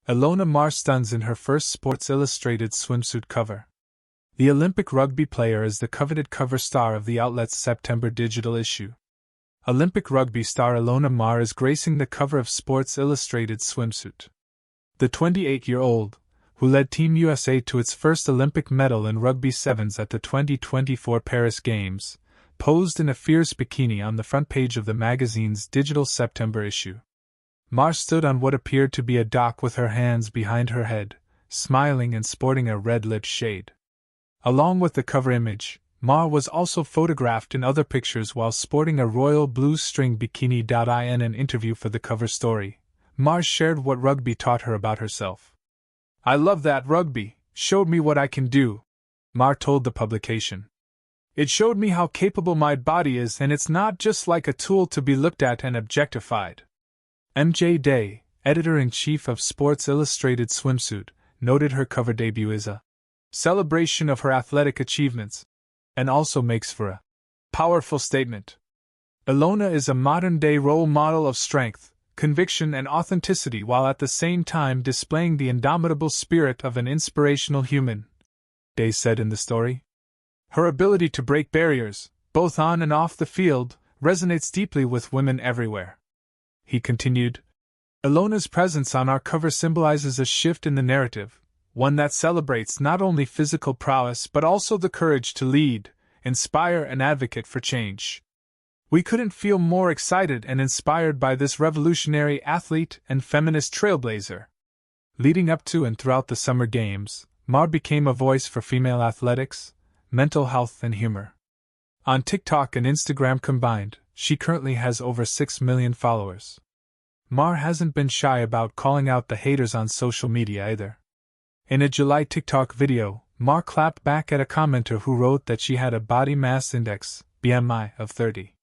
Ilona Maher stuns in her first Sports Illustrated Swimsuit cover. The Olympic rugby player is the coveted cover star of the outlet's September digital issue. Olympic rugby star Ilona Maher is gracing the cover of Sports Illustrated Swimsuit. The 28-year-old, who led Team USA to its first Olympic medal in rugby sevens at the 2024 Paris Games, posed in a fierce bikini on the front page of the magazine's digital September issue. Maher stood on what appeared to be a dock with her hands behind her head, smiling and sporting a red-lipped shade. Along with the cover image, Maher was also photographed in other pictures while sporting a royal blue string bikini. In an interview for the cover story, Maher shared what rugby taught her about herself. "I love that rugby, showed me what I can do," Maher told the publication. "It showed me how capable my body is, and it's not just like a tool to be looked at and objectified." MJ Day, editor-in-chief of Sports Illustrated Swimsuit, noted her cover debut is a celebration of her athletic achievements, and also makes for a powerful statement. Ilona is a modern-day role model of strength, conviction and authenticity while at the same time displaying the indomitable spirit of an inspirational human, Day said in the story. Her ability to break barriers, both on and off the field, resonates deeply with women everywhere. He continued, "Ilona's presence on our cover symbolizes a shift in the narrative, one that celebrates not only physical prowess but also the courage to lead, inspire and advocate for change. We couldn't feel more excited and inspired by this revolutionary athlete and feminist trailblazer." Leading up to and throughout the Summer Games, Maher became a voice for female athletics, mental health and humor. On TikTok and Instagram combined, she currently has over 6 million followers. Maher hasn't been shy about calling out the haters on social media either. In a July TikTok video, Maher clapped back at a commenter who wrote that she had a body mass index, BMI, of 30.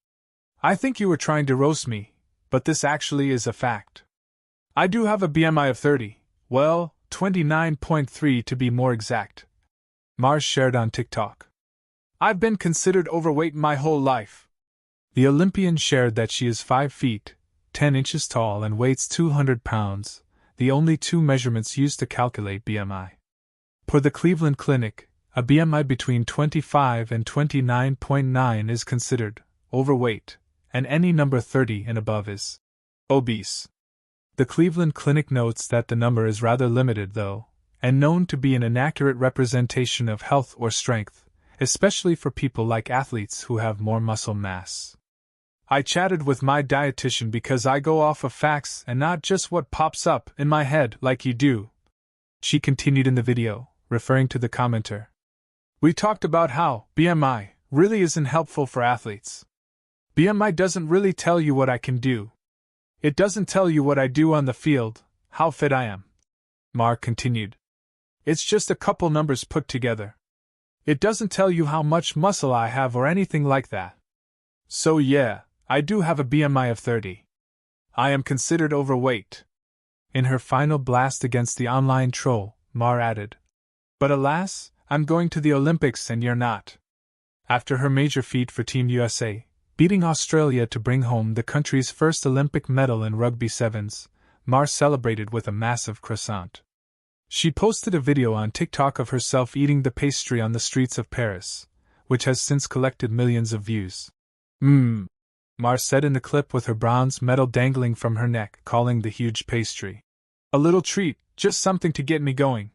"I think you were trying to roast me, but this actually is a fact. I do have a BMI of 30, well, 29.3 to be more exact," Maher shared on TikTok. "I've been considered overweight my whole life." The Olympian shared that she is 5 feet, 10 inches tall and weighs 200 pounds, the only two measurements used to calculate BMI. Per the Cleveland Clinic, a BMI between 25 and 29.9 is considered overweight, and any number 30 and above is obese. The Cleveland Clinic notes that the number is rather limited though, and known to be an inaccurate representation of health or strength, especially for people like athletes who have more muscle mass. "I chatted with my dietitian because I go off of facts and not just what pops up in my head like you do," she continued in the video, referring to the commenter. "We talked about how BMI really isn't helpful for athletes. BMI doesn't really tell you what I can do. It doesn't tell you what I do on the field, how fit I am," Maher continued. "It's just a couple numbers put together. It doesn't tell you how much muscle I have or anything like that. So yeah, I do have a BMI of 30. I am considered overweight." In her final blast against the online troll, Maher added, "But alas, I'm going to the Olympics and you're not." After her major feat for Team USA, beating Australia to bring home the country's first Olympic medal in rugby sevens, Maher celebrated with a massive croissant. She posted a video on TikTok of herself eating the pastry on the streets of Paris, which has since collected millions of views. Maher said in the clip with her bronze medal dangling from her neck, calling the huge pastry a little treat, just something to get me going.